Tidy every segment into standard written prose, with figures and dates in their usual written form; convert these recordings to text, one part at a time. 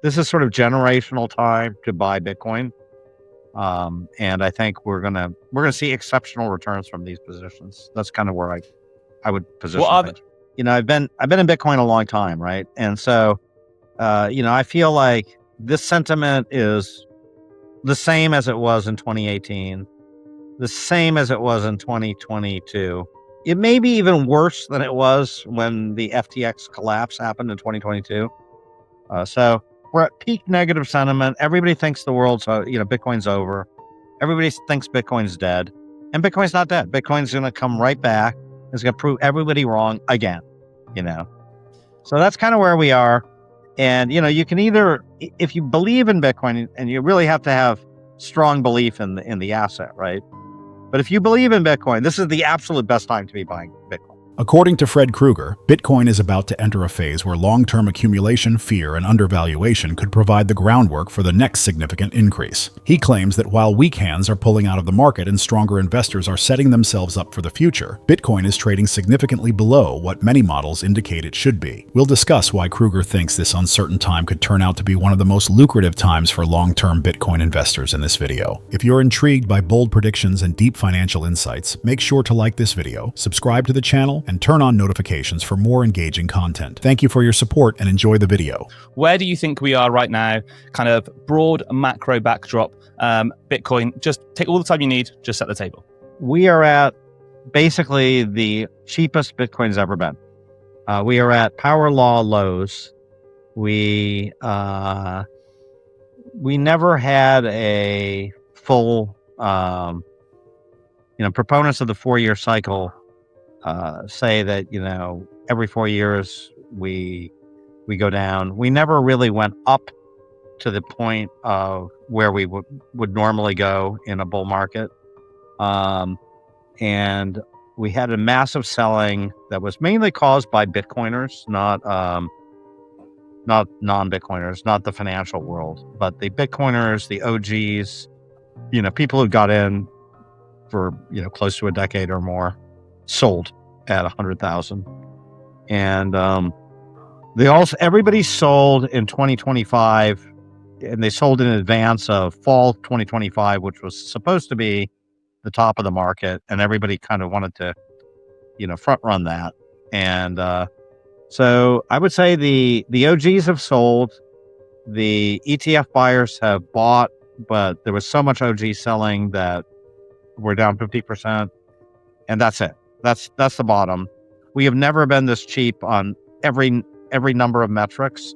this is sort of generational time to buy Bitcoin. And I think we're gonna see exceptional returns from these positions. That's kind of where I would position things. I've been in Bitcoin a long time, right? And so I feel like this sentiment is the same as it was in 2018, the same as it was in 2022. It may be even worse than it was when the FTX collapse happened in 2022. So we're at peak negative sentiment. Everybody thinks the world's, Bitcoin's over. Everybody thinks Bitcoin's dead, and Bitcoin's not dead. Bitcoin's going to come right back. It's going to prove everybody wrong again, So that's kind of where we are. And, you can either, if you believe in Bitcoin, and you really have to have strong belief in the asset, right? But if you believe in Bitcoin, this is the absolute best time to be buying Bitcoin. According to Fred Krueger, Bitcoin is about to enter a phase where long-term accumulation, fear, and undervaluation could provide the groundwork for the next significant increase. He claims that while weak hands are pulling out of the market and stronger investors are setting themselves up for the future, Bitcoin is trading significantly below what many models indicate it should be. We'll discuss why Krueger thinks this uncertain time could turn out to be one of the most lucrative times for long-term Bitcoin investors in this video. If you're intrigued by bold predictions and deep financial insights, make sure to like this video, subscribe to the channel, and turn on notifications for more engaging content. Thank you for your support and enjoy the video. Where do you think we are right now? Kind of broad macro backdrop. Bitcoin, just take all the time you need, just set the table. We are at basically the cheapest Bitcoin's ever been. We are at power law lows. We never had a full, proponents of the 4-year cycle say that, every 4 years we go down. We never really went up to the point of where we would normally go in a bull market. And we had a massive selling that was mainly caused by Bitcoiners, not non-Bitcoiners, not the financial world, but the Bitcoiners, the OGs, people who got in for, close to a decade or more, sold at 100,000. And everybody sold in 2025, and they sold in advance of fall 2025, which was supposed to be the top of the market, and everybody kind of wanted to, front run that. And so I would say the OGs have sold, the ETF buyers have bought, but there was so much OG selling that we're down 50%, and that's it. That's the bottom. We have never been this cheap on every number of metrics,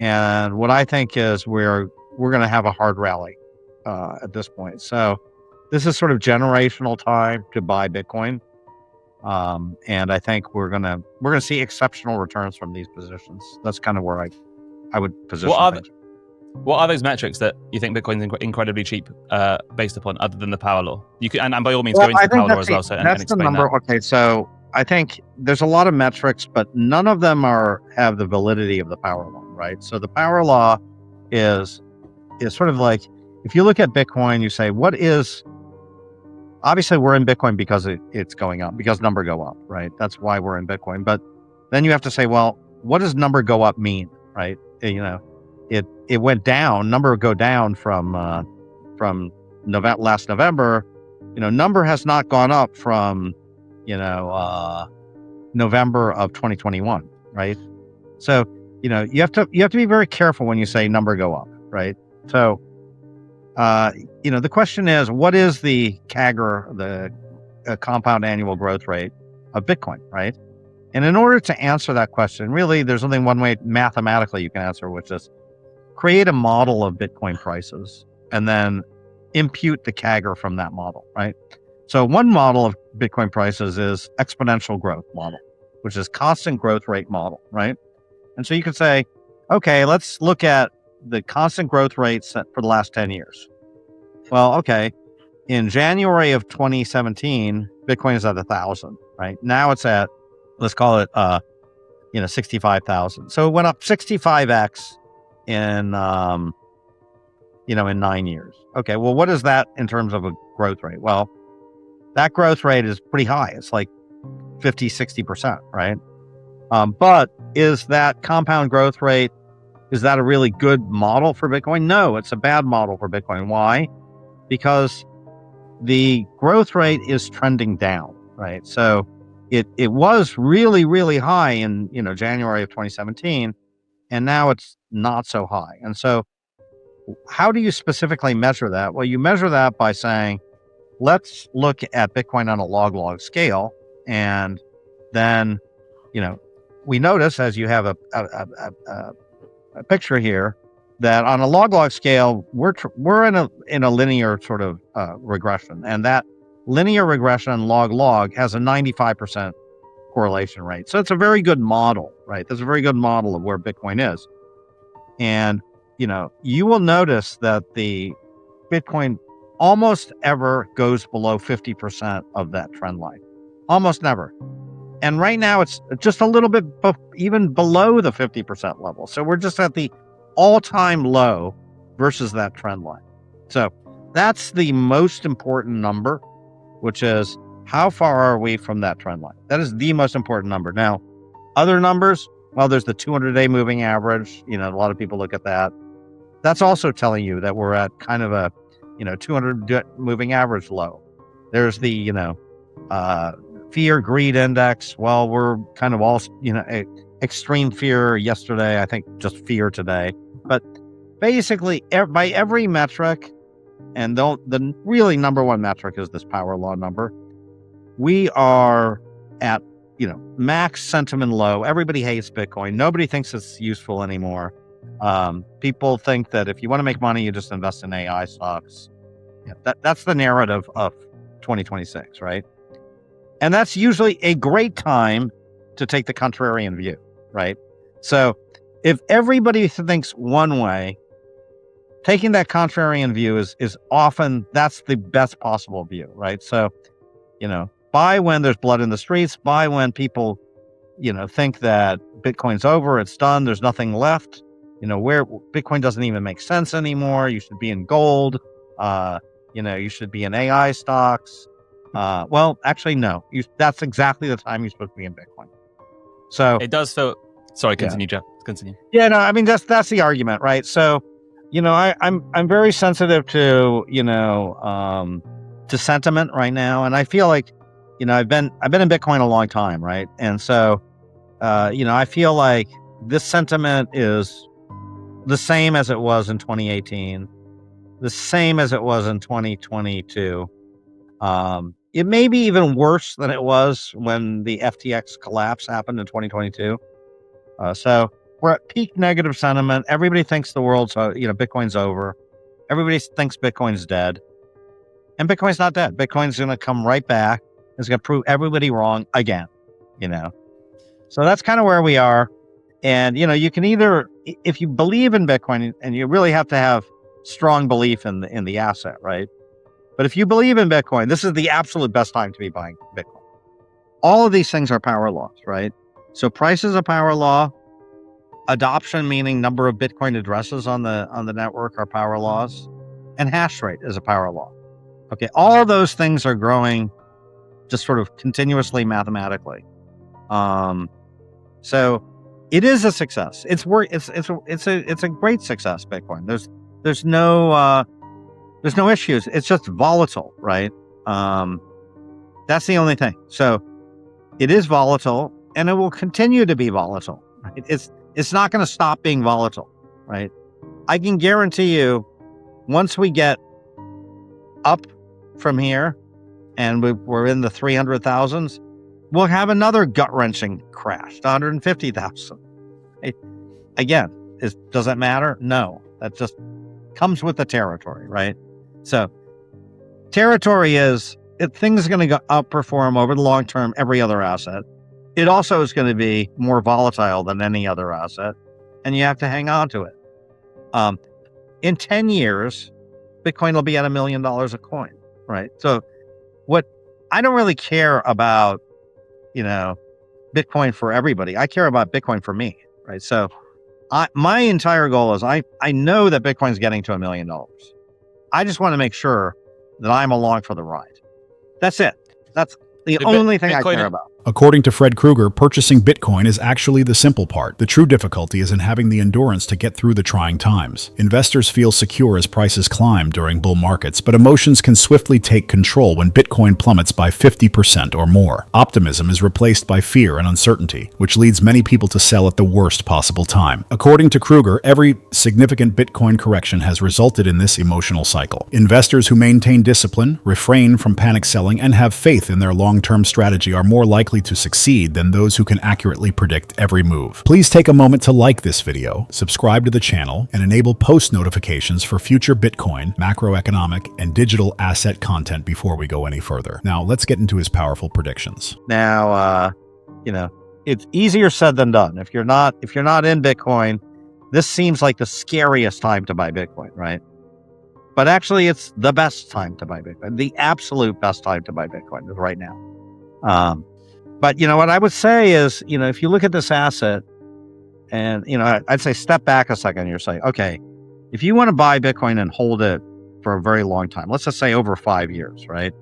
and what I think is we're going to have a hard rally at this point. So this is sort of generational time to buy Bitcoin, and I think we're gonna see exceptional returns from these positions. That's kind of where I would position things. What are those metrics that you think Bitcoin's incredibly cheap based upon, other than the power law? You can, and by all means, go into the power law as well. So that's the number. That. Okay, so I think there's a lot of metrics, but none of them have the validity of the power law, right? So the power law is sort of like, if you look at Bitcoin, you say, what is? Obviously, we're in Bitcoin because it's going up, because number go up, right? That's why we're in Bitcoin. But then you have to say, well, what does number go up mean, right? It went down. Number go down from last November. Number has not gone up from November of 2021, right? So you have to be very careful when you say number go up, right? So the question is, what is the CAGR, the compound annual growth rate of Bitcoin, right? And in order to answer that question, really, there's only one way mathematically you can answer, which is create a model of Bitcoin prices and then impute the CAGR from that model, right? So one model of Bitcoin prices is exponential growth model, which is constant growth rate model, right? And so you could say, okay, let's look at the constant growth rates for the last 10 years. Well, okay, in January of 2017, Bitcoin is at 1,000, right? Now it's at, let's call it, 65,000. So it went up 65x in 9 years. Okay, well, what is that in terms of a growth rate? Well, that growth rate is pretty high. It's like 50, 60%, right? But is that compound growth rate Is that a really good model for Bitcoin? No, it's a bad model for Bitcoin. Why? Because the growth rate is trending down, right? So it was really, really high in, January of 2017, and now it's not so high. And so how do you specifically measure that? Well, you measure that by saying, let's look at Bitcoin on a log scale. And then, we notice, as you have a picture here, that on a log scale, we're in a linear sort of regression. And that linear regression log has a 95% correlation rate. So it's a very good model, right? That's a very good model of where Bitcoin is. And, you will notice that the Bitcoin almost ever goes below 50% of that trend line. Almost never. And right now it's just a little bit even below the 50% level. So we're just at the all-time low versus that trend line. So that's the most important number, which is how far are we from that trend line? That is the most important number. Now, other numbers, well, there's the 200-day moving average. A lot of people look at that. That's also telling you that we're at kind of a 200 moving average low. There's the fear greed index. Well, we're kind of all extreme fear yesterday. I think just fear today. But basically, by every metric, and the really number one metric is this power law number, we are at max sentiment low. Everybody hates Bitcoin. Nobody thinks it's useful anymore. People think that if you want to make money, you just invest in AI stocks. That's the narrative of 2026, right? And that's usually a great time to take the contrarian view, right? So if everybody thinks one way, taking that contrarian view is often, that's the best possible view, right? So, buy when there's blood in the streets, buy when people, think that Bitcoin's over, it's done, there's nothing left, where Bitcoin doesn't even make sense anymore. You should be in gold. You should be in AI stocks. Well, actually, no. That's exactly the time you're supposed to be in Bitcoin. So it does feel. Sorry, continue, Jeff. Continue. Yeah, no, I mean that's the argument, right? So, I'm very sensitive to to sentiment right now, and I feel like I've been in Bitcoin a long time, right? And so I feel like this sentiment is the same as it was in 2018, the same as it was in 2022. It may be even worse than it was when the FTX collapse happened in 2022. So we're at peak negative sentiment. Everybody thinks the world's, Bitcoin's over. Everybody thinks Bitcoin's dead. And Bitcoin's not dead. Bitcoin's going to come right back. It's going to prove everybody wrong again, So that's kind of where we are. And, you can either, if you believe in Bitcoin, and you really have to have strong belief in the asset, right? But if you believe in Bitcoin, this is the absolute best time to be buying Bitcoin. All of these things are power laws, right? So price is a power law. Adoption, meaning number of Bitcoin addresses on the network, are power laws. And hash rate is a power law. Okay, all of those things are growing just sort of continuously mathematically. So it is a success. It's a great success, Bitcoin. There's no issues. It's just volatile, right? That's the only thing. So it is volatile, and it will continue to be volatile. Right? It's not going to stop being volatile, right? I can guarantee you, once we get up from here, and we're in the 300,000s, we'll have another gut-wrenching crash to 150,000. Again, does that matter? No, that just comes with the territory, right? So territory is, things are going to outperform over the long term every other asset. It also is going to be more volatile than any other asset, and you have to hang on to it. In 10 years, Bitcoin will be at $1 million a coin, right? So I don't really care about, Bitcoin for everybody. I care about Bitcoin for me, right? So my entire goal is I know that Bitcoin's getting to $1 million. I just want to make sure that I'm along for the ride. That's it. That's the only thing I care about. According to Fred Krueger, purchasing Bitcoin is actually the simple part. The true difficulty is in having the endurance to get through the trying times. Investors feel secure as prices climb during bull markets, but emotions can swiftly take control when Bitcoin plummets by 50% or more. Optimism is replaced by fear and uncertainty, which leads many people to sell at the worst possible time. According to Krueger, every significant Bitcoin correction has resulted in this emotional cycle. Investors who maintain discipline, refrain from panic selling, and have faith in their long-term strategy are more likely to succeed than those who can accurately predict every move. Please take a moment to like this video, subscribe to the channel, and enable post notifications for future Bitcoin, macroeconomic, and digital asset content before we go any further. Now, let's get into his powerful predictions. Now, it's easier said than done. If you're not in Bitcoin, this seems like the scariest time to buy Bitcoin, right? But actually, it's the best time to buy Bitcoin. The absolute best time to buy Bitcoin is right now. But what I would say is, if you look at this asset, and I'd say step back a second. You're saying, okay, if you want to buy Bitcoin and hold it for a very long time, let's just say over 5 years, right?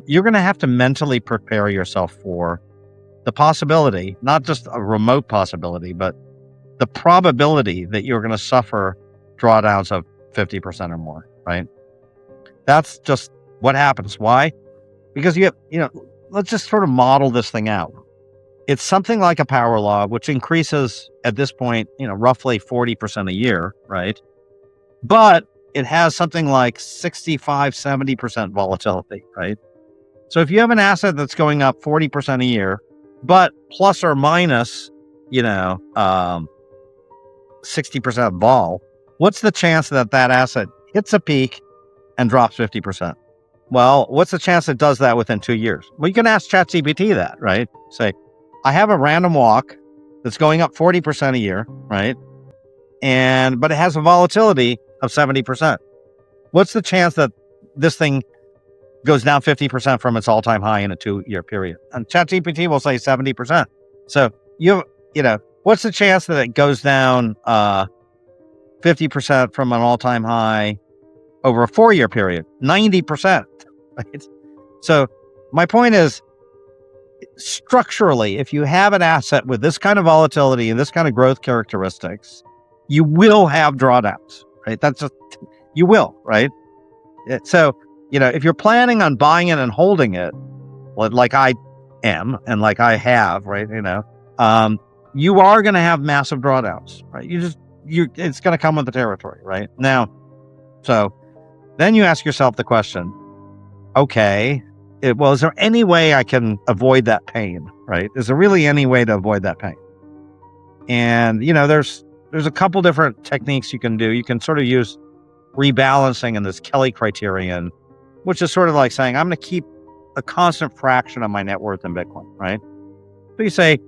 You're going to have to mentally prepare yourself for the possibility, not just a remote possibility, but the probability that you're going to suffer drawdowns of 50% or more, right? That's just what happens. Why? Because you have, let's just sort of model this thing out. It's something like a power law, which increases at this point, roughly 40% a year, right? But it has something like 65, 70% volatility, right? So if you have an asset that's going up 40% a year, but plus or minus, 60% vol, what's the chance that that asset hits a peak and drops 50%? Well, what's the chance it does that within 2 years? Well, you can ask ChatGPT that, right? Say, I have a random walk that's going up 40% a year, right? But it has a volatility of 70%. What's the chance that this thing goes down 50% from its all-time high in a 2-year period? And ChatGPT will say 70%. So what's the chance that it goes down 50% from an all-time high over a 4-year period? 90%. Right? So my point is, structurally, if you have an asset with this kind of volatility and this kind of growth characteristics, you will have drawdowns, right? You will, right? So, if you're planning on buying it and holding it, like I am and like I have, right? You are going to have massive drawdowns, right? It's going to come with the territory, right? Now, so then you ask yourself the question, okay, is there any way I can avoid that pain, right? Is there really any way to avoid that pain? And, there's a couple different techniques you can do. You can sort of use rebalancing in this Kelly criterion, which is sort of like saying, I'm going to keep a constant fraction of my net worth in Bitcoin, right? So you say,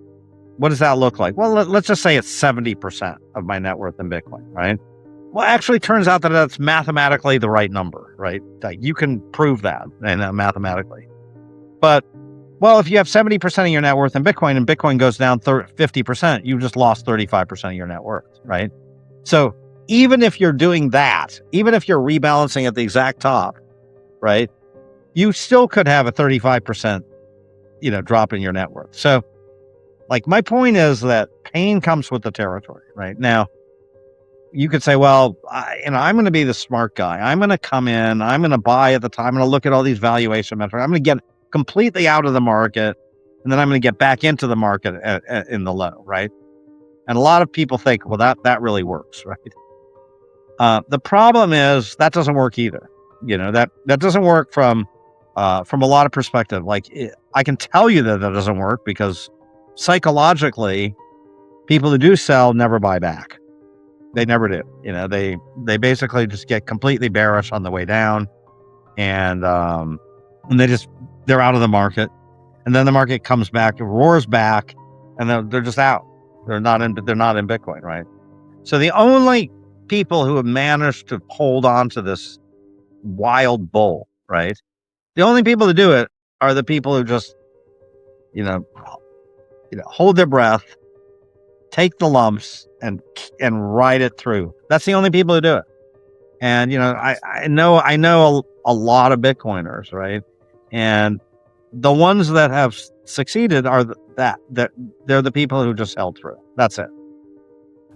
what does that look like? Well, let's just say it's 70% of my net worth in Bitcoin, right? Well, actually, it turns out that that's mathematically the right number, right? Like you can prove that mathematically. But, well, if you have 70% of your net worth in Bitcoin and Bitcoin goes down 50%, you just lost 35% of your net worth, right? So even if you're doing that, even if you're rebalancing at the exact top, right, you still could have a 35%, drop in your net worth. So, like, my point is that pain comes with the territory, right? Now, you could say, well, I'm going to be the smart guy. I'm going to come in. I'm going to buy at the time. I'm going to look at all these valuation metrics. I'm going to get completely out of the market, and then I'm going to get back into the market in the low, right? And a lot of people think, well, that really works, right? The problem is that doesn't work either. That doesn't work from a lot of perspective. Like, I can tell you that doesn't work because psychologically, people who do sell never buy back. They never do. They basically just get completely bearish on the way down, and they're out of the market, and then the market comes back, it roars back, and they're just out. They're not in Bitcoin, right? So the only people who have managed to hold on to this wild bull, right? The only people who do it are the people who just, hold their breath, take the lumps, and ride it through. That's the only people who do it. And I know a lot of Bitcoiners, right? And the ones that have succeeded are that they're the people who just held through. That's it.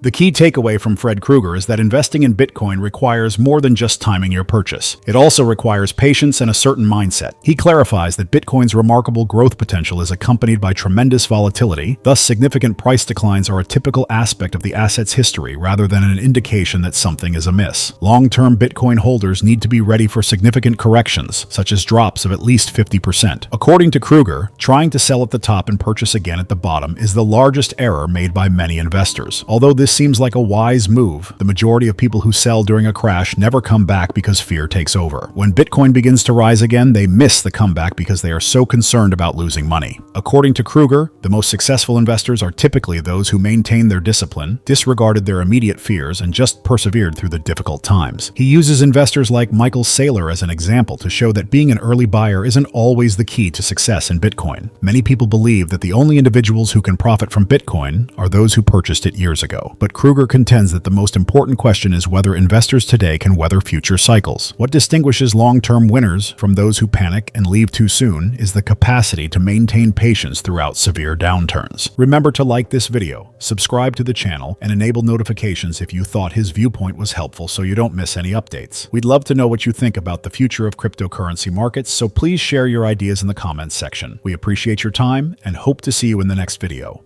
The key takeaway from Fred Krueger is that investing in Bitcoin requires more than just timing your purchase. It also requires patience and a certain mindset. He clarifies that Bitcoin's remarkable growth potential is accompanied by tremendous volatility, thus significant price declines are a typical aspect of the asset's history rather than an indication that something is amiss. Long-term Bitcoin holders need to be ready for significant corrections, such as drops of at least 50%. According to Krueger, trying to sell at the top and purchase again at the bottom is the largest error made by many investors. Although this seems like a wise move, the majority of people who sell during a crash never come back because fear takes over. When Bitcoin begins to rise again, they miss the comeback because they are so concerned about losing money. According to Krueger, the most successful investors are typically those who maintained their discipline, disregarded their immediate fears, and just persevered through the difficult times. He uses investors like Michael Saylor as an example to show that being an early buyer isn't always the key to success in Bitcoin. Many people believe that the only individuals who can profit from Bitcoin are those who purchased it years ago. But Krueger contends that the most important question is whether investors today can weather future cycles. What distinguishes long-term winners from those who panic and leave too soon is the capacity to maintain patience throughout severe downturns. Remember to like this video, subscribe to the channel, and enable notifications if you thought his viewpoint was helpful so you don't miss any updates. We'd love to know what you think about the future of cryptocurrency markets, so please share your ideas in the comments section. We appreciate your time and hope to see you in the next video.